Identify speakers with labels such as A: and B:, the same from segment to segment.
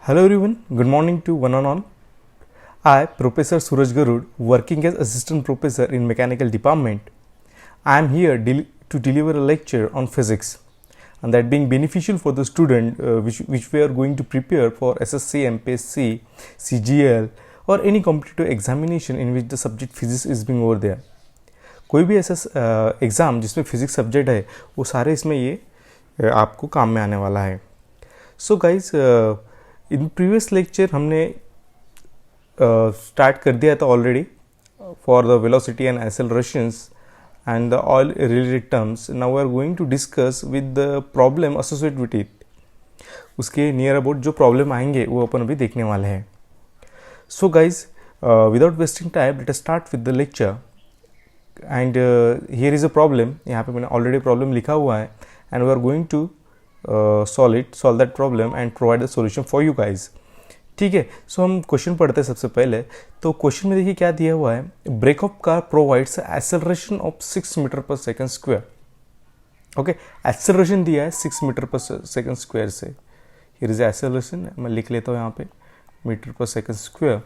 A: Hello everyone, good morning to one and all. I, Professor Suraj Garud, working as Assistant Professor in Mechanical Department. I am here to deliver a lecture on physics, and that being beneficial for the student which we are going to prepare for SSC, MPSC, CGL or any competitive examination in which the subject physics is being over there. कोई भी ऐसा exam जिसमें physics subject है वो सारे इसमें ये आपको काम में आने वाला है. So guys in previous lecture हमने स्टार्ट कर दिया था already for the velocity and accelerations and the all related terms. Now we are going to discuss with the problem associated with it. उसके नियर अबाउट जो problem आएंगे वो अपन अभी देखने वाले हैं. So guys without wasting time let us start with the lecture. And here is a problem. यहाँ पे मैंने ऑलरेडी प्रॉब्लम लिखा हुआ है and we are going to solve that problem and provide the solution for you guys. ठीक है. सो हम question पढ़ते हैं सबसे पहले. तो क्वेश्चन में देखिए क्या दिया हुआ है. Brake of car provides acceleration of 6 metre per second square. Okay, acceleration दिया है 6 मीटर पर सेकंड स्क्वायर से. हियर इज एक्सेलरेशन, मैं लिख लेता हूँ यहाँ पे metre per second square.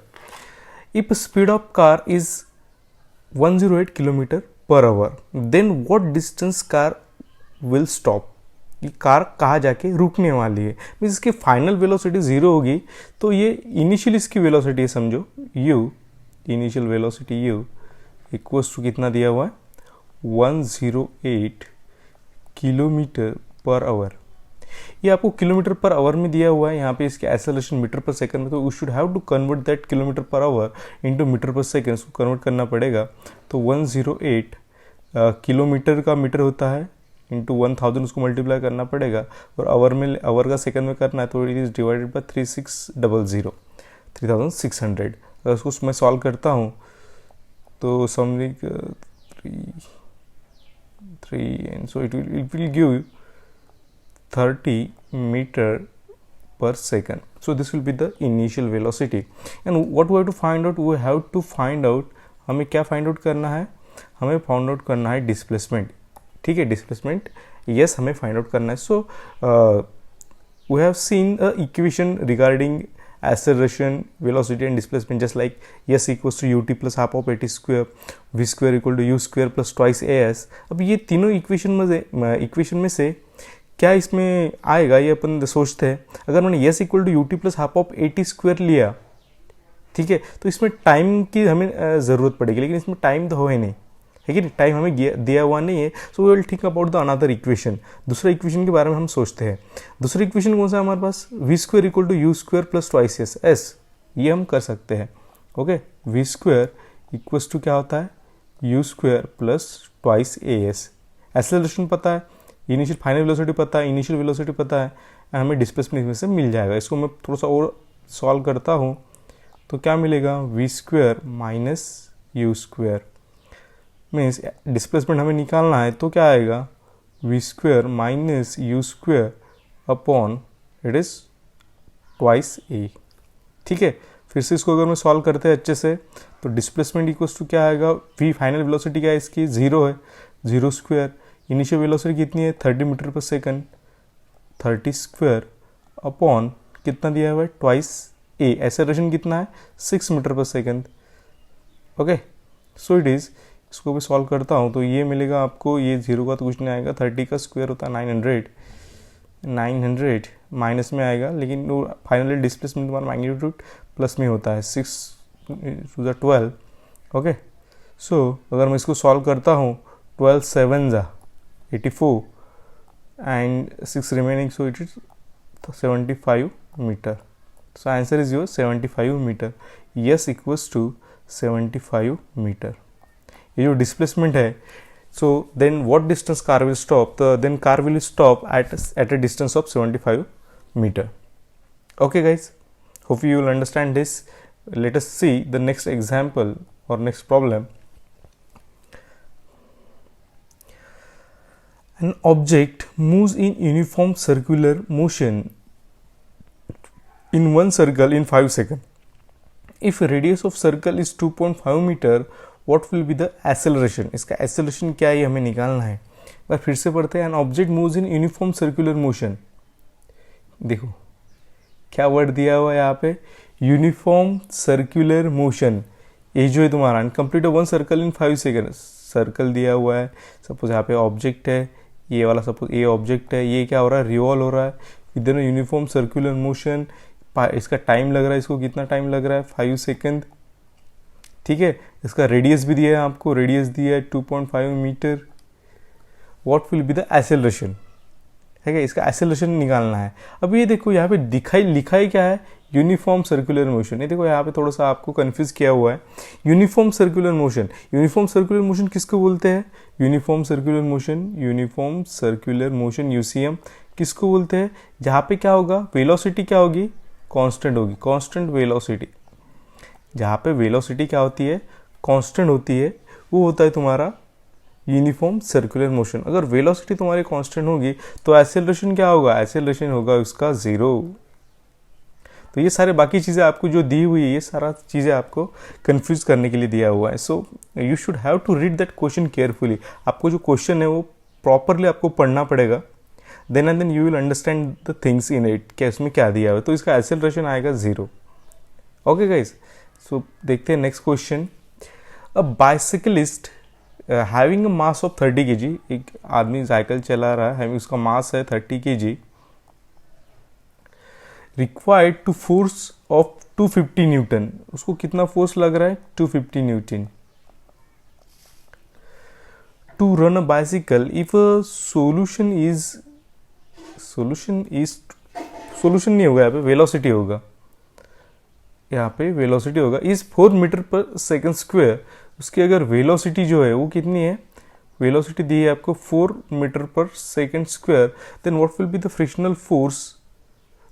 A: If speed of car is 108 kilometre per hour, then what distance car will stop. कि कार कहाँ जाके रुकने वाली है. मीन्स इसकी फाइनल वेलोसिटी 0 होगी. तो ये इनिशियल इसकी वेलोसिटी है, समझो u, initial velocity u equals to कितना दिया हुआ है 108 किलोमीटर पर आवर. ये आपको किलोमीटर पर आवर में दिया हुआ है. यहाँ पे इसके एक्सेलरेशन मीटर पर सेकंड में, तो we should have to convert that kilometre per hour into metre per second. उसको कन्वर्ट करना पड़ेगा. तो 108 किलोमीटर का मीटर होता है इंटू 1000 उसको मल्टीप्लाई करना पड़ेगा. और आवर का सेकंड में करना है तो इट इज़ डिवाइडेड बाय 3600 3600. अगर उसको मैं सॉल्व करता हूँ तो something 3 and so it will give 30 metre per second. So this will be the initial velocity. And what we have to find out, we have to find out, हमें क्या find out करना है, हमें find out करना है displacement. ठीक है, displacement yes हमें फाइंड आउट करना है. So we have seen a equation regarding acceleration, velocity and displacement just like S equals to ut plus half of AT square, V square equal to U square plus twice as. अब ये तीनों equation में से क्या इसमें आएगा ये अपन सोचते हैं. अगर मैंने S equal to ut plus half of AT square लिया, ठीक है, तो इसमें टाइम की हमें ज़रूरत पड़ेगी. लेकिन इसमें टाइम तो हो ही नहीं है कि टाइम हमें दिया हुआ नहीं है. So we will think about the another equation. दूसरा इक्वेशन के बारे में हम सोचते हैं. दूसरा इक्वेशन कौन सा है हमारे पास, V square equal to U square plus twice S. ये हम कर सकते हैं. Okay, V square equals to क्या होता है U square plus twice S. Acceleration पता है, इनिशियल फाइनल वेलोसिटी पता है, इनिशियल वेलोसिटी पता है, हमें डिस्प्लेसमेंट इसमें से मिल जाएगा. इसको मैं थोड़ा सा और सॉल्व करता हूँ तो क्या मिलेगा, V square minus U square. Means displacement हमें निकालना है तो क्या आएगा, V square minus U square upon it is twice A. ठीक है, फिर से इसको अगर मैं सॉल्व करते हैं अच्छे से तो डिस्प्लेसमेंट इक्वल्स टू क्या आएगा, वी फाइनल वेलोसिटी क्या है इसकी 0 है, 0 स्क्वायर. इनिशियल वेलोसिटी कितनी है 30 metre per second, 30 square upon कितना दिया हुआ है ट्वाइस ए. एक्सेलरेशन कितना है 6 metre per second. Okay, so it is, इसको भी सॉल्व करता हूँ तो ये मिलेगा आपको, ये 0 का तो कुछ नहीं आएगा, 30 का स्क्वायर होता है 900 माइनस में आएगा. लेकिन वो फाइनली डिस्प्लेसमेंट तुम्हारा मैग्नीट्यूड प्लस में होता है 6 टू द 12. ओके, सो अगर मैं इसको सॉल्व करता हूँ 12 7 जा 84 and 6 remaining, so it is 75 metre. So answer is your 75 metre. S equals to 75 metre. ये जो डिस्प्लेसमेंट है, so then what distance car will stop, then car will stop at a distance of 75 metre. Okay guys, hope you will understand this. Let us see the next example और next problem. An object moves in uniform circular motion in one circle in 5 seconds. If radius of circle is 2.5 meter, what will be the acceleration? इसका acceleration क्या है ये हमें निकालना है. बार फिर से पढ़ते हैं. An object moves in uniform circular motion. देखो क्या वर्ड दिया हुआ है यहाँ पे, यूनिफॉर्म सर्कुलर मोशन। ये जो है तुम्हारा कंप्लीट 1 सर्कल इन 5 सेकेंड, सर्कल दिया हुआ है। सपोज यहाँ पे ऑब्जेक्ट है, ये वाला सपोज ये ऑब्जेक्ट है, ये क्या हो रहा है, रिवॉल्व हो रहा है इधर यूनिफॉर्म सर्कुलर मोशन। इसका टाइम लग रहा है, इसको कितना टाइम लग रहा है, 5 सेकेंड। ठीक है, इसका रेडियस भी दिया है आपको, रेडियस दिया है 2.5 metre. What will be the acceleration, है क्या, इसका एक्सेलरेशन निकालना है। अब ये देखो यहाँ पे लिखा ही क्या है, यूनिफॉर्म सर्कुलर मोशन। ये देखो यहाँ पे थोड़ा सा आपको कंफ्यूज किया हुआ है, uniform circular motion. Uniform circular motion किसको बोलते हैं, uniform circular motion, uniform circular motion UCM किसको बोलते हैं, जहाँ पे क्या होगा, वेलोसिटी क्या होगी, कांस्टेंट होगी, कांस्टेंट वेलोसिटी। जहाँ पे वेलोसिटी क्या होती है, कांस्टेंट होती है, वो होता है तुम्हारा यूनिफॉर्म सर्कुलर मोशन। अगर वेलोसिटी तुम्हारी कांस्टेंट होगी तो एक्सेलरेशन क्या होगा, एक्सेलरेशन होगा उसका 0। तो ये सारे बाकी चीज़ें आपको जो दी हुई है, ये सारा चीज़ें आपको कंफ्यूज करने के लिए दिया हुआ है। So you should have to read that question carefully. आपको जो क्वेश्चन है वो प्रॉपरली आपको पढ़ना पड़ेगा, then and then you will understand the things in it, क्या इसमें क्या दिया हुआ है। तो इसका एक्सेलरेशन आएगा 0। ओके गाइज, सो देखते हैं next question. A bicyclist having a mass of 30 kg, एक आदमी साइकिल चला रहा है, उसका मास है 30 kg, required to force of 250 newton. उसको कितना फोर्स लग रहा है, 250 newton to run a bicycle if a solution नहीं होगा, यहाँ पे वेलोसिटी होगा, यहाँ पे वेलोसिटी होगा is 4 metre per second square. उसकी अगर वेलोसिटी जो है वो कितनी है, वेलोसिटी दी है आपको 4 metre per second square, then what will be the frictional force,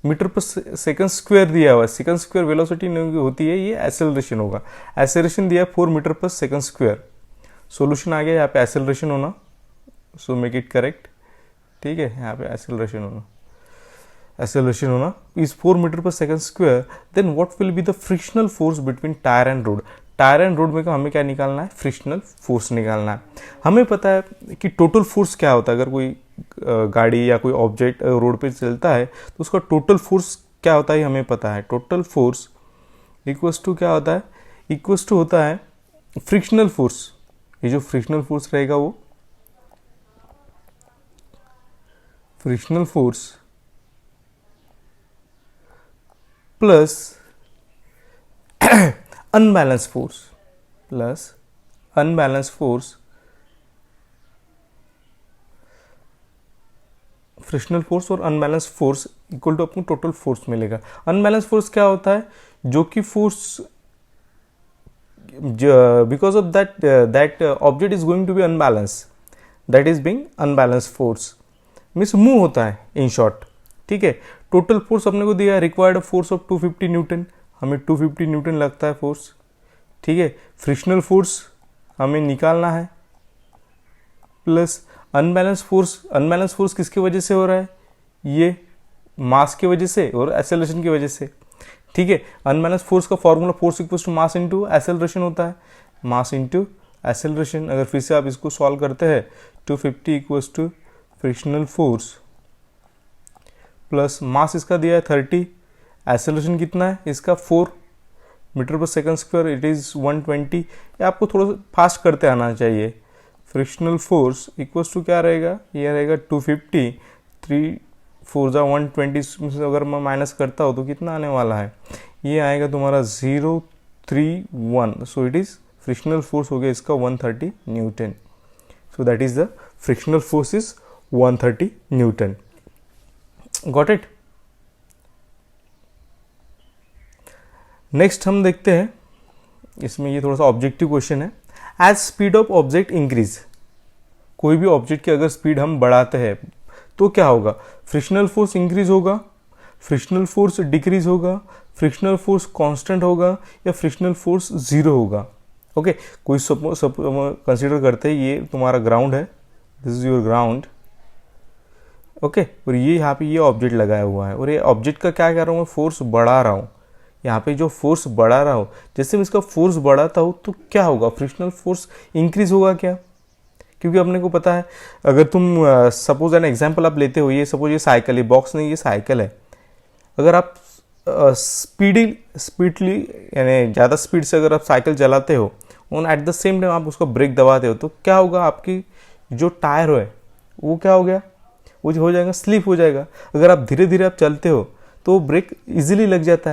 A: metre per second square दिया हुआ है, सेकेंड स्क्वायर वेलोसिटी नहीं होती है, ये एक्सेलरेशन होगा। एक्सेलरेशन दिया है 4 metre per second square, solution आ गया यहाँ पे एक्सेलरेशन होना, सो मेक इट करेक्ट। ठीक है, यहाँ पे एक्सेलरेशन होना is 4 metre per second square, then what will be the frictional force between tyre and road. Tyre and road में हमें क्या निकालना है, फ्रिक्शनल फोर्स निकालना है। हमें पता है कि टोटल फोर्स क्या होता है, अगर कोई गाड़ी या कोई ऑब्जेक्ट रोड पे चलता है तो उसका टोटल फोर्स क्या होता है हमें पता है। टोटल फोर्स इक्वल्स टू क्या होता है, इक्वल्स टू होता है फ्रिक्शनल फोर्स। ये जो फ्रिक्शनल फोर्स रहेगा वो frictional force plus unbalance force, frictional force और अनबैलेंस फोर्स इक्वल टू अपने टोटल फोर्स मिलेगा। अनबैलेंस फोर्स क्या होता है, जो कि force because of that object is going to be unbalance, that is being unbalance force, means move होता है इन शॉर्ट। ठीक है, टोटल फोर्स अपने को दिया है, रिक्वायर्ड फोर्स ऑफ 250 न्यूटन, हमें 250 न्यूटन लगता है फोर्स। ठीक है, फ्रिक्शनल फोर्स हमें निकालना है, प्लस अनबैलेंस फोर्स किसकी वजह से हो रहा है, ये मास की वजह से और एक्सेलरेशन की वजह से। ठीक है, अनबैलेंस फोर्स का formula force equals to mass into acceleration होता है, मास इनटू एक्सेलरेशन। अगर फिर से आप इसको सॉल्व करते हैं, 250 equals to frictional force plus mass इसका दिया है 30, एक्सेलरेशन कितना है इसका 4 metre per second square, it is 120। ये आपको थोड़ा सा फास्ट करते आना चाहिए। फ्रिक्शनल फोर्स इक्वल्स टू क्या रहेगा, ये रहेगा 250, 3 4 जा 120 में से अगर मैं माइनस करता हूँ तो कितना आने वाला है, ये आएगा तुम्हारा 031। So it is frictional force हो गया इसका 130 newton. So that is the frictional force is 130 newton. Got it. Next हम देखते हैं, इसमें ये थोड़ा सा ऑब्जेक्टिव क्वेश्चन है। As speed of object increase, कोई भी ऑब्जेक्ट की अगर स्पीड हम बढ़ाते हैं तो क्या होगा, फ्रिक्शनल फोर्स इंक्रीज होगा, फ्रिक्शनल फोर्स डिक्रीज होगा, फ्रिक्शनल फोर्स कांस्टेंट होगा या फ्रिक्शनल फोर्स 0 होगा। ओके, कोई कंसीडर करते हैं ये तुम्हारा ग्राउंड है, this is your ground. Okay, और ये यहाँ पे ये ऑब्जेक्ट लगाया हुआ है और ये ऑब्जेक्ट का क्या कर रहा हूँ मैं, फोर्स बढ़ा रहा हूँ। यहाँ पे जो फोर्स बढ़ा रहा हूँ, जैसे मैं इसका फोर्स बढ़ाता हूँ तो क्या होगा, फ्रिक्शनल फोर्स इंक्रीज होगा क्या, क्योंकि अपने को पता है अगर तुम सपोज एन एग्जांपल आप लेते हो, ये सपोज ये साइकिल है, बॉक्स नहीं ये साइकिल है, अगर आप स्पीडली यानी ज़्यादा स्पीड से अगर आप साइकिल चलाते हो और एट द सेम टाइम आप उसको ब्रेक दबाते हो, तो क्या होगा, आपकी जो टायर है वो क्या हो गया, वो जो हो जाएगा, स्लिप हो जाएगा। अगर आप धीरे धीरे आप चलते हो तो ब्रेक इजीली लग जाता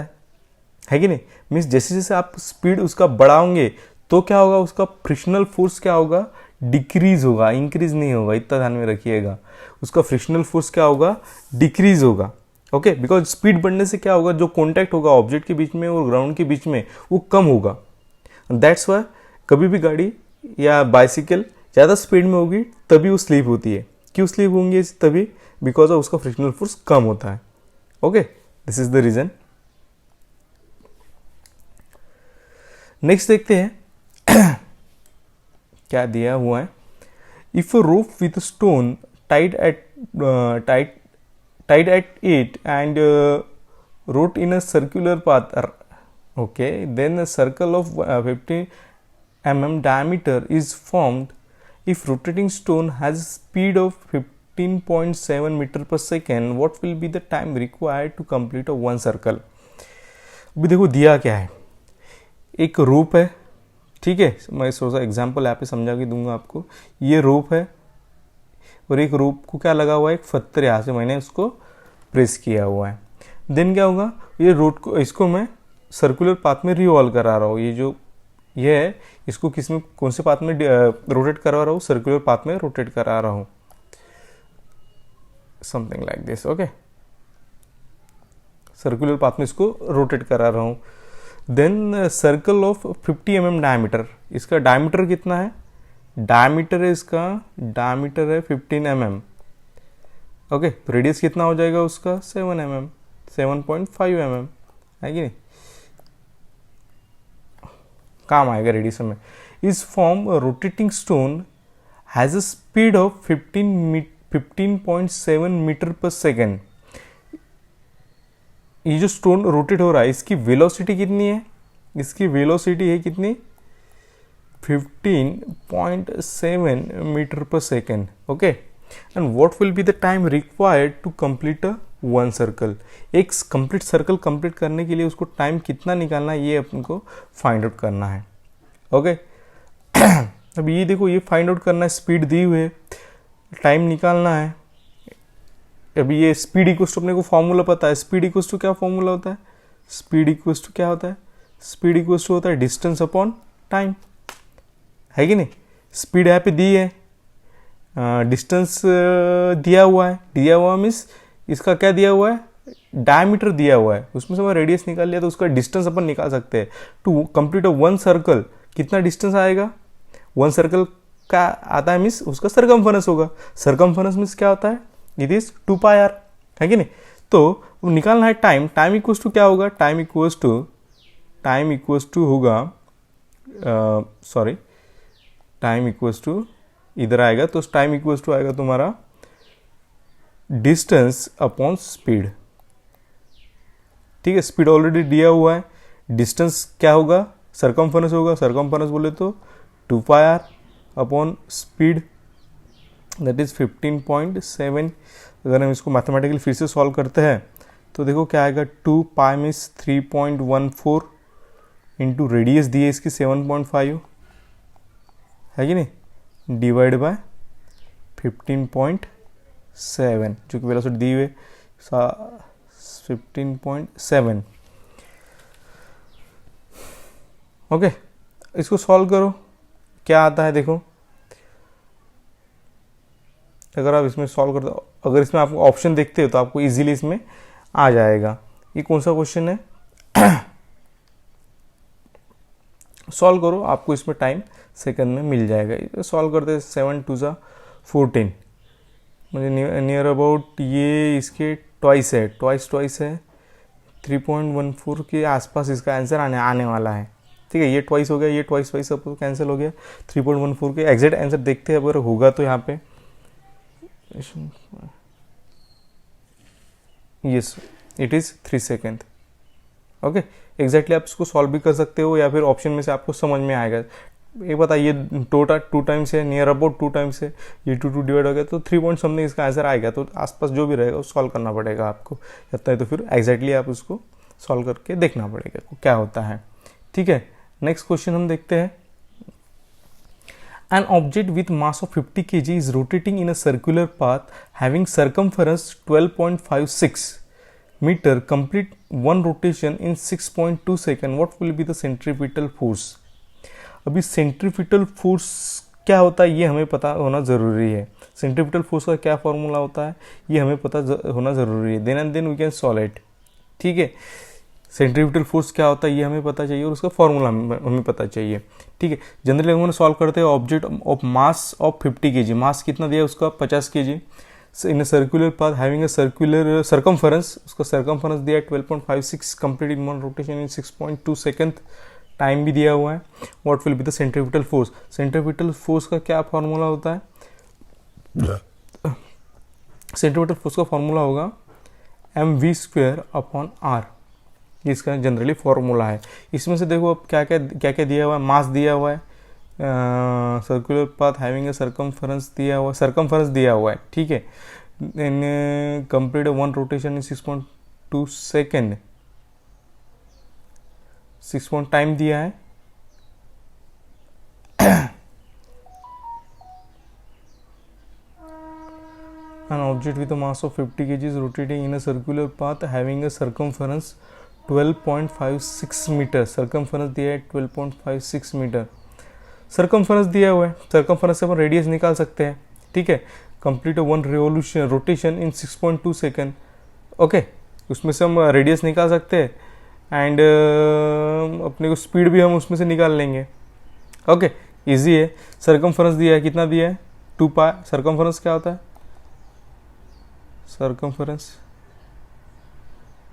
A: है कि नहीं। मीन्स जैसे जैसे आप स्पीड उसका बढ़ाओगे तो क्या होगा, उसका फ्रिक्शनल फोर्स क्या होगा, डिक्रीज होगा, इंक्रीज नहीं होगा। इतना ध्यान में रखिएगा, उसका फ्रिक्शनल फोर्स क्या होगा, डिक्रीज होगा। ओके, बिकॉज स्पीड बढ़ने से क्या होगा, जो कॉन्टैक्ट होगा ऑब्जेक्ट के बीच में और ग्राउंड के बीच में वो कम होगा। दैट्स वाई कभी भी गाड़ी या बाइसिकल ज़्यादा स्पीड में होगी तभी वो स्लिप होती है। क्यों स्लिप होंगी, तभी बिकॉज ऑफ उसका फ्रिक्शनल फोर्स कम होता है। Okay, this is the reason. Next देखते हैं क्या दिया हुआ है। If a rope with stone tied at it and wrote in a circular path, okay, then a circle of 50 mm diameter is formed. If rotating stone has a speed of 15.7 meter per second, what will be the time required to complete a one circle? अभी देखो दिया क्या है, एक रोप है, ठीक है, मैं सोचा एग्जाम्पल यहाँ पे समझा के दूंगा आपको। ये रोप है और एक रोप को क्या लगा हुआ है, एक पत्थर, यहाँ से मैंने उसको प्रेस किया हुआ है। देन क्या होगा, ये रोड को, इसको मैं सर्कुलर पाथ में रिवॉल्व करा रहा हूँ। ये जो ये है, इसको किस में, कौन से पाथ में रोटेट करवा रहा हूँ, सर्कुलर पाथ में रोटेट करा रहा हूँ, something like this. Okay, circular path में इसको रोटेट करा रहा हूँ। Then circle of 50 mm diameter, इसका डायमीटर कितना है, डायमीटर है इसका, डायमीटर है 15 mm। ओके, तो रेडियस कितना हो जाएगा उसका, 7 mm, 7.5 mm है कि नहीं, काम आएगा रेडियस में। इस form rotating stone has a speed of 15.7 metre per second. ये जो स्टोन रोटेट हो रहा है, इसकी वेलोसिटी कितनी है, इसकी वेलोसिटी है कितनी, 15.7 metre per second. Okay, and what will be the time required to complete a one circle. एक कंप्लीट सर्कल कंप्लीट करने के लिए उसको टाइम कितना निकालना है, ये अपन को फाइंड आउट करना है। ओके, अब ये देखो, ये फाइंड आउट करना है, स्पीड दी हुई है, टाइम निकालना है। अभी ये स्पीड इक्वल्स टू अपने को फॉर्मूला पता है, स्पीड इक्वल्स टू क्या फॉर्मूला होता है, स्पीड इक्वल्स टू क्या होता है, स्पीड इक्वल्स टू होता है डिस्टेंस अपॉन टाइम, है कि नहीं। स्पीड यहाँ पे दी है, डिस्टेंस दिया हुआ है, दिया हुआ मीन्स इसका क्या दिया हुआ है, डायमीटर दिया हुआ है, उसमें से मैं रेडियस निकाल लिया तो उसका डिस्टेंस अपन निकाल सकते हैं। To complete a one circle कितना डिस्टेंस आएगा, वन सर्कल का आता है मीन्स उसका सरकमफेरेंस होगा। सरकमफेरेंस मीन्स क्या होता है, इट इज 2πr, है कि नहीं। तो निकालना है टाइम, टाइम इक्वल्स टू क्या होगा, टाइम इक्वल्स टू होगा, सॉरी, टाइम इक्वल्स टू इधर आएगा, तो टाइम इक्वल्स टू आएगा तुम्हारा डिस्टेंस अपॉन स्पीड। ठीक है, स्पीड ऑलरेडी दिया हुआ है, डिस्टेंस क्या होगा, सरकमफेरेंस होगा, सरकमफेरेंस बोले तो 2πr upon speed, that is 15.7। अगर हम इसको मैथमेटिकली फिर से सॉल्व करते हैं तो देखो क्या आएगा, 2π मीन्स 3.14 इंटू रेडियस दी है इसकी 7.5, है कि नहीं, डिवाइड बाय 15.7 जो कि वेलोसिटी दी हुई 15.7। ओके, इसको सॉल्व करो, क्या आता है देखो। अगर आप इसमें सॉल्व करते हो, अगर इसमें आपको ऑप्शन देखते हो तो आपको इजीली इसमें आ जाएगा। ये कौन सा क्वेश्चन है, सॉल्व करो, आपको इसमें टाइम सेकंड में मिल जाएगा। सॉल्व करते 7 2 ज़ा 14, मुझे नियर अबाउट ये इसके ट्वाइस है, ट्वाइस है, 3.14 के आसपास इसका आंसर आने वाला है। ठीक है, ये ट्वाइस हो गया, ये ट्वाइस सब कैंसिल हो गया, 3.14 के एग्जैक्ट आंसर देखते हैं अगर होगा तो यहाँ पे, yes it is 3 second. Okay, exactly आप इसको सॉल्व भी कर सकते हो या फिर ऑप्शन में से आपको समझ में आएगा। एक बताइए, टोटल 2 टाइम्स है, नियर अबाउट 2 टाइम्स है, ये 2 डिवाइड हो गया तो 3 पॉइंट समथिंग इसका आंसर आएगा। तो आसपास जो भी रहेगा वो सॉल्व करना पड़ेगा आपको, लगता है तो फिर एग्जैक्टली आप उसको सॉल्व करके देखना पड़ेगा क्या होता है। ठीक है, नेक्स्ट क्वेश्चन हम देखते हैं। An object with mass of 50 kg is rotating in a circular path having circumference 12.56 meter. Complete one rotation in 6.2 second. What will be the centripetal force? अभी सेंट्रीपिटल फोर्स क्या होता है ये हमें पता होना ज़रूरी है। सेंट्रीपिटल फोर्स का क्या फॉर्मूला होता है ये हमें पता होना ज़रूरी है। Then and then we can solve it. ठीक है, सेंट्रीपिटल फोर्स क्या होता है ये हमें पता चाहिए और उसका फॉर्मूला हमें पता चाहिए। ठीक है, जनरली हम सॉल्व करते हैं object of mass of 50 kg। मास कितना दिया उसका 50 kg in circular path having a circular circumference, उसका सर्कमफरेंस दिया 12.56 complete in one rotation in 6.2 second, time भी दिया हुआ है। What will be the centripetal force? Centripetal force का क्या फॉर्मूला होता है? सेंट्रीपिटल फोर्स का फॉर्मूला होगा mv²/r। इसका जनरली फॉर्मूला है। इसमें से देखो अब क्या क्या दिया हुआ है। मास दिया हुआ है, circular path having a circumference दिया हुआ है, सर्कमफरेंस दिया हुआ है। ठीक है, in complete one rotation in 6.2 second, 6 time दिया है। An object with a mass of 50 kg is rotating in a circular path having a circumference 12.56 metre. Circumference दिया है 12.56 मीटर। सर्कमफरेंस दिया हुआ है, सर्कमफरेंस से अपन रेडियस निकाल सकते हैं। ठीक है, कंप्लीट वन रिवोल्यूशन रोटेशन इन 6.2 सेकेंड। ओके, उसमें से हम रेडियस निकाल सकते हैं एंड अपने को स्पीड भी हम उसमें से निकाल लेंगे। ओके, इजी है। सर्कमफरेंस दिया है, कितना दिया है 2 पाई। सर्कमफरेंस क्या होता है?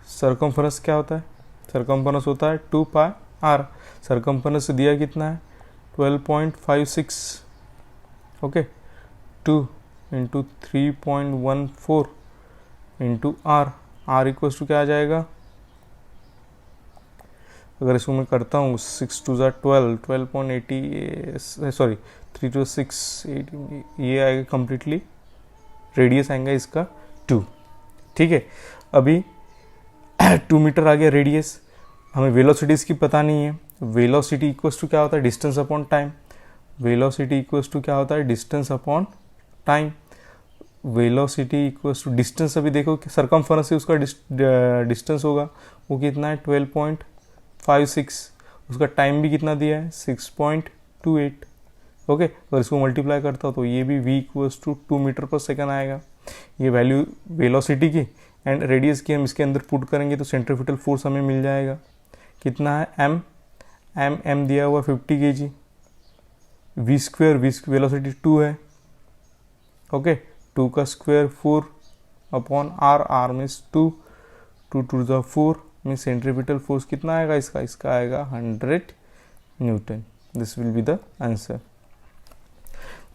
A: सर्कमफरेंस क्या होता है? सर्कमफरेंस होता है 2 पाई r। सर्कमफरेंस दिया कितना है 12.56। Okay, 2 into 3.14 into r। r equals to क्या आ जाएगा? अगर इसको मैं करता हूँ 6 2 12, 12.80 सॉरी 3 2 6 ये आएगा कम्प्लीटली। रेडियस आएगा इसका 2। ठीक है, अभी 2 मीटर आ गया रेडियस। हमें वेलोसिटी इसकी पता नहीं है। वेलोसिटी इक्वल्स टू क्या होता है? Distance upon time. Velocity equals to क्या होता है? Distance upon time. Velocity equals to distance, अभी देखो सर्कमफरेंस से उसका डिस्टेंस होगा वो कितना है 12.56। उसका टाइम भी कितना दिया है 6.28। ओके, अगर इसको मल्टीप्लाई करता हो तो ये भी v equals to 2 metre per second आएगा। ये वैल्यू वेलोसिटी की एंड रेडियस की हम इसके अंदर पुट करेंगे तो सेंट्रीपिटल फोर्स हमें मिल जाएगा। कितना है? m दिया हुआ 50 kg। v² वेलोसिटी 2 है। ओके, 2 का square 4 upon r means 2 2 4 means centripetal force कितना आएगा इसका आएगा 100 Newton. This will be the answer.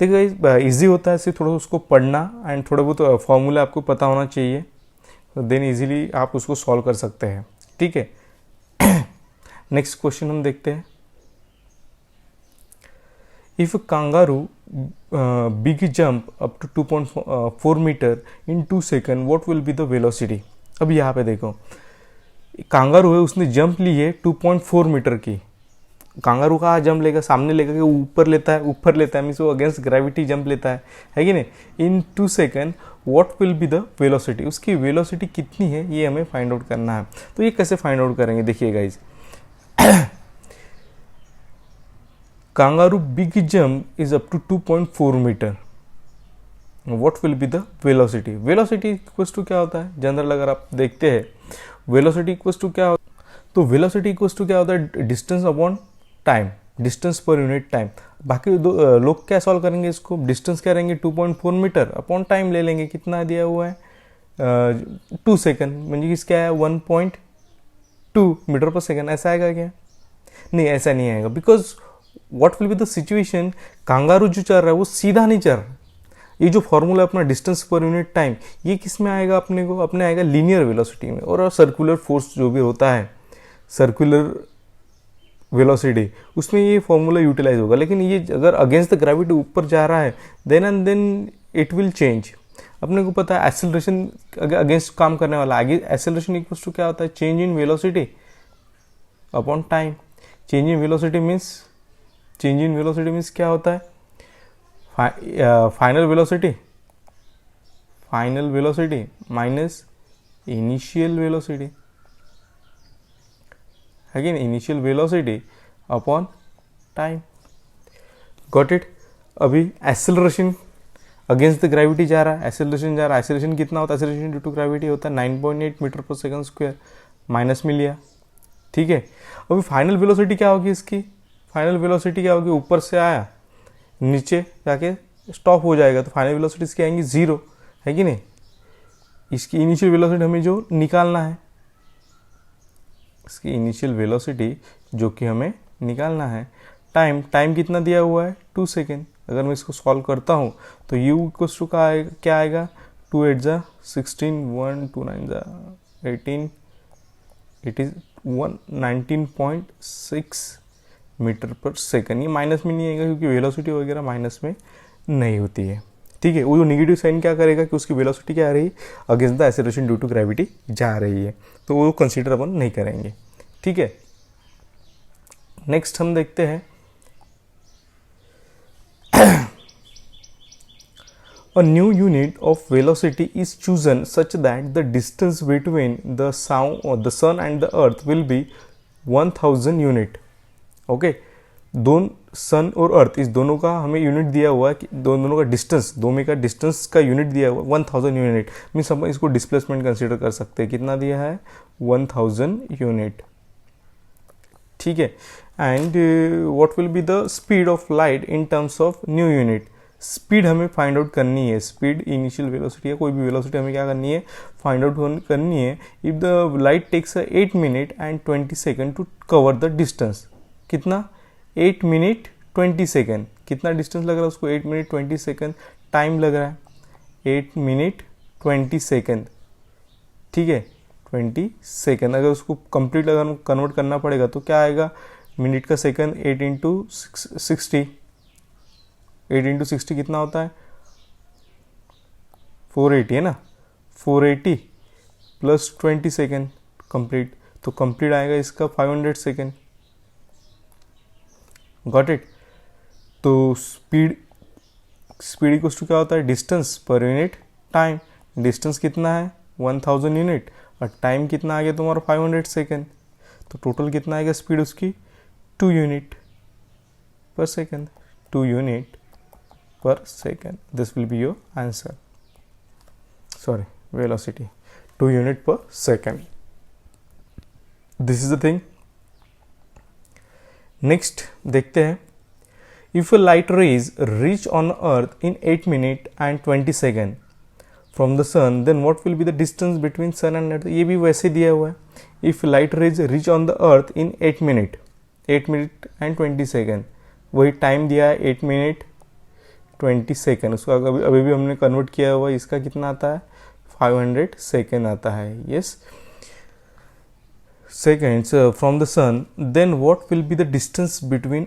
A: देखिए इजी होता है, सिर्फ थोड़ा उसको पढ़ना एंड थोड़ा बहुत फॉर्मूला आपको पता होना चाहिए, तो देन इजीली आप उसको सॉल्व कर सकते हैं। ठीक है, नेक्स्ट क्वेश्चन हम देखते हैं। If kangaroo big jump up to 2.4 metre in 2 second, what will be the velocity? अब यहाँ पे देखो कांगारू है, उसने जंप ली है 2.4 मीटर की। कांगारू का जंप लेगा, सामने लेगा कि ऊपर लेता है मीन्स वो अगेंस्ट ग्रेविटी जंप लेता है कि नहीं। इन 2 second what will be the velocity? उसकी वेलोसिटी कितनी है ये हमें फाइंड आउट करना है। तो ये कैसे फाइंड आउट करेंगे देखिए guys. Kangaroo big jump is up to 2.4 metre, what will be the velocity? Velocity equals to क्या होता है? जनरल अगर आप देखते हैं वेलोसिटी इक्वल्स टू क्या होता है, तो वेलोसिटी इक्वल्स टू क्या होता है? Distance upon time, distance per unit time. बाकी लोग क्या सॉल्व करेंगे इसको? डिस्टेंस क्या रहेंगे 2.4 मीटर अपॉन टाइम ले लेंगे। कितना दिया हुआ है 2 सेकेंड, म्हणजे क्या है 1.2 मीटर पर सेकेंड। ऐसा आएगा क्या? नहीं, ऐसा नहीं आएगा। Because what will be the situation, kangaroo जो चल रहा है वो सीधा नहीं चल रहा। ये जो फॉर्मूला अपना डिस्टेंस पर यूनिट टाइम, ये किस में आएगा? अपने आएगा लीनियर वेलोसिटी में। और सर्कुलर फोर्स जो भी होता है, सर्कुलर वेलोसिटी, उसमें ये फॉर्मूला यूटिलाइज होगा। लेकिन ये अगर अगेंस्ट द ग्रेविटी ऊपर जा रहा है then and then it will change. अपने को पता है एक्सेलरेशन अगेंस्ट काम करने वाला, आगे एक्सेलरेशन इक्वल्स टू क्या होता है, change in velocity upon time. Change in velocity means क्या होता है, final velocity minus initial velocity, है कि नहीं, initial velocity upon time. Got it. अभी एक्सेलरेशन अगेंस्ट द ग्रेविटी जा रहा है, एक्सेलरेशन कितना होता है, एक्सेलरेशन ड्यू टू ग्रेविटी होता है 9.8 metre per second square, minus में लिया, ठीक है। अभी फाइनल वेलोसिटी क्या होगी इसकी, फाइनल वेलोसिटी क्या होगी, ऊपर से आया नीचे जाके स्टॉप हो जाएगा, तो फाइनल वेलोसिटी इसकी आएंगी 0, है कि नहीं। इसकी इनिशियल वेलोसिटी हमें जो निकालना है, इसकी इनिशियल वेलोसिटी जो कि हमें निकालना है। टाइम कितना दिया हुआ है, 2 सेकेंड। अगर मैं इसको सॉल्व करता हूँ तो u इक्वल्स टू का क्या आएगा, 2 8 जा 16, 1 2 9 जा 18, it is 19.6 metre per second. ये माइनस में नहीं आएगा क्योंकि वेलोसिटी वगैरह माइनस में नहीं होती है, ठीक है। वो जो निगेटिव साइन क्या करेगा कि उसकी वेलोसिटी क्या आ रही है, against the acceleration due to gravity जा रही है, तो वो कंसीडर अपन नहीं करेंगे, ठीक है। नेक्स्ट हम देखते हैं A new unit of velocity is chosen such that the distance between the sun and the earth will be 1000 unit. Okay, sun और अर्थ इस दोनों का हमें यूनिट दिया हुआ है कि दोनों का डिस्टेंस, दोनों का डिस्टेंस का यूनिट दिया हुआ है 1000 यूनिट। मीन्स हम इसको डिस्प्लेसमेंट कंसीडर कर सकते हैं, कितना दिया है, 1000 यूनिट, ठीक है। And what will be the speed of light in terms of new unit. Speed हमें फाइंड आउट करनी है, स्पीड इनिशियल वेलोसिटी या कोई भी वेलोसिटी हमें क्या करनी है, फाइंड आउट करनी है। If the light takes 8 minute and 20 second to cover the distance, कितना, 8 मिनट 20 सेकेंड, कितना डिस्टेंस लग रहा है उसको, 8 मिनट 20 सेकेंड टाइम लग रहा है, 8 मिनट 20 सेकेंड, ठीक है, 20 सेकेंड। अगर उसको कंप्लीट अगर कन्वर्ट करना पड़ेगा तो क्या आएगा, मिनट का सेकेंड 8 इंटू 60, 8 इंटू 60 कितना होता है, 480 है ना, 480 प्लस 20 सेकेंड कंप्लीट, तो कंप्लीट आएगा इसका 500 सेकेंड। Got it. तो स्पीड इक्वल्स टू क्या होता है, distance per unit time. Distance कितना है, 1000 यूनिट, और टाइम कितना आ गया तुम्हारा 500 सेकेंड, तो टोटल कितना आएगा स्पीड उसकी, 2 यूनिट पर second, 2 unit per second. This will be your answer. Sorry, velocity 2 unit per second. This is the thing. Next देखते हैं, if a light rays reach on earth in 8 minute and 20 second from the sun, then what will be the distance between sun and earth। ये भी वैसे दिया हुआ है, if light rays reach on the earth in 8 minute and 20 second, वही time दिया है 8 minute 20 second, उसका अभी भी हमने कन्वर्ट किया हुआ, इसका कितना आता है, 500 सेकेंड आता है, yes, seconds from the sun, then what will be the distance between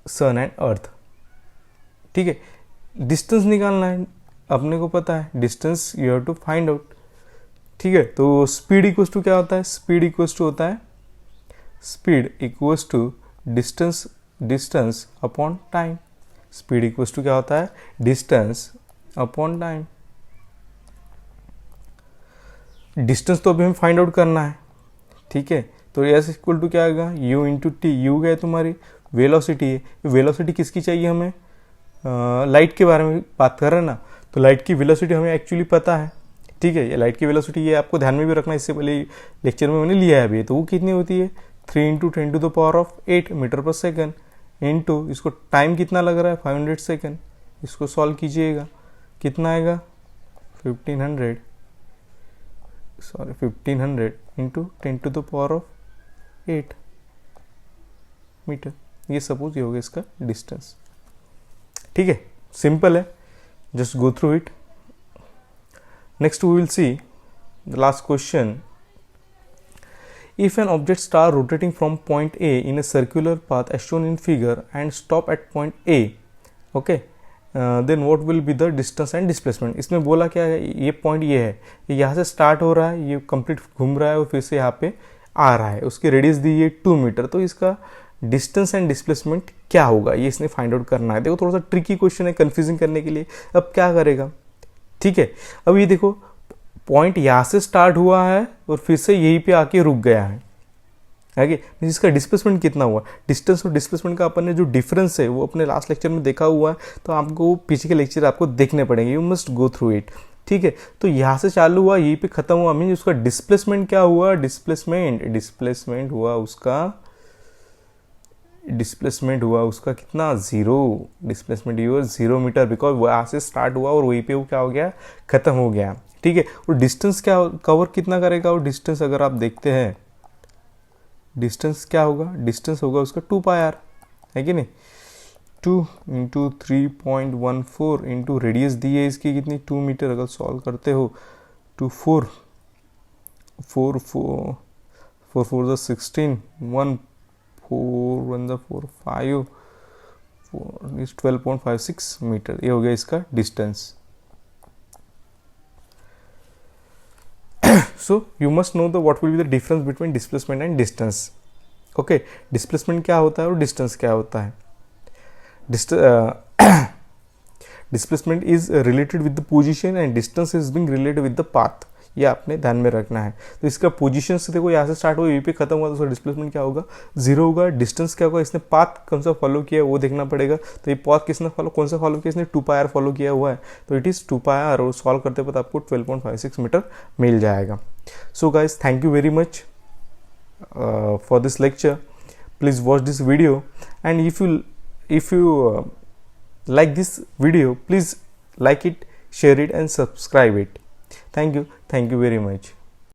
A: sun and earth, ठीक है। डिस्टेंस निकालना है, अपने को पता है distance you have to find out, ठीक है। तो स्पीड इक्वल्स टू क्या होता है, स्पीड इक्वल्स टू होता है, speed equals to distance upon time. Speed equals to क्या होता है, डिस्टेंस अपॉन टाइम। डिस्टेंस तो अभी हमें फाइंड आउट करना है, ठीक है। तो एस इक्वल टू क्या आएगा, यू इंटू टी, यू क्या है तुम्हारी वेलोसिटी है। वेलोसिटी किसकी चाहिए हमें, लाइट के बारे में बात कर रहे हैं ना, तो लाइट की वेलोसिटी हमें एक्चुअली पता है, ठीक है। ये लाइट की वेलोसिटी ये आपको ध्यान में भी रखना, इससे पहले लेक्चर में मैंने लिया है अभी, तो वो कितनी होती है, 3 into 10⁻⁸ metre per second, into इसको टाइम कितना लग रहा है 500 सेकेंड, इसको सॉल्व कीजिएगा कितना आएगा 1500 इंटू 10⁸ मीटर, ये सपोज ये हो गया इसका डिस्टेंस, ठीक है। सिंपल है, just go through it. Next we will see the last question. If an object start rotating from point A in a circular path as shown in figure and stop at point A, okay, then what will be the distance and displacement. इसमें बोला क्या है, ये point ये है, यहाँ से start हो रहा है, ये कंप्लीट घूम रहा है और फिर से यहाँ पे आ रहा है, उसकी रेडियस दी है 2 मीटर, तो इसका डिस्टेंस एंड डिस्प्लेसमेंट क्या होगा ये इसने फाइंड आउट करना है। देखो थोड़ा सा ट्रिकी क्वेश्चन है कंफ्यूजिंग करने के लिए। अब क्या करेगा, ठीक है, अब ये देखो पॉइंट यहाँ से स्टार्ट हुआ है और फिर से यहीं पे आके रुक गया है, आगे इसका डिस्प्लेसमेंट कितना हुआ। डिस्टेंस और डिस्प्लेसमेंट का अपन ने जो डिफरेंस है वो अपने लास्ट लेक्चर में देखा हुआ है, तो आपको पीछे के लेक्चर आपको देखने पड़ेंगे, you must go through it, ठीक है। तो यहाँ से चालू हुआ, यहीं पे खत्म हुआ, मीन उसका डिस्प्लेसमेंट क्या हुआ, डिस्प्लेसमेंट हुआ उसका कितना, 0। डिस्प्लेसमेंट हुआ 0 मीटर, बिकॉज वहाँ से स्टार्ट हुआ और वहीं पे वो क्या हो गया, खत्म हो गया, ठीक है। और डिस्टेंस क्या कवर कितना करेगा, और डिस्टेंस अगर आप देखते हैं डिस्टेंस क्या होगा, डिस्टेंस होगा उसका 2πr, है कि नहीं, 2 इंटू 3.14 इंटू रेडियस दी है इसकी कितनी, 2 मीटर। अगर सॉल्व करते हो 2 4 4 4 4 4 16 1 4 1 4 5 4 इज 12.56 मीटर, ये हो गया इसका distance. So you must know the what will be the difference between displacement and distance. Okay, displacement क्या होता है और distance क्या होता है। Displacement is related with the position and distance is being related with the path, ये आपने ध्यान में रखना है। तो इसका पोजीशन से देखो यहाँ से स्टार्ट हुआ, यहीं पे खत्म हुआ, तो उसका डिस्प्लेसमेंट क्या होगा, 0 होगा। डिस्टेंस क्या होगा, इसने पाथ कौन सा फॉलो किया है वो देखना पड़ेगा, तो ये पाथ किसने कौन सा फॉलो किया, इसने 2πr फॉलो किया हुआ है, तो इट इज़ 2πr, और सॉल्व करते वक्त आपको 12.56 मीटर मिल जाएगा। So guys thank you very much for this lecture, please watch this video, and if you like this video, please like it, share it and subscribe it. Thank you very much.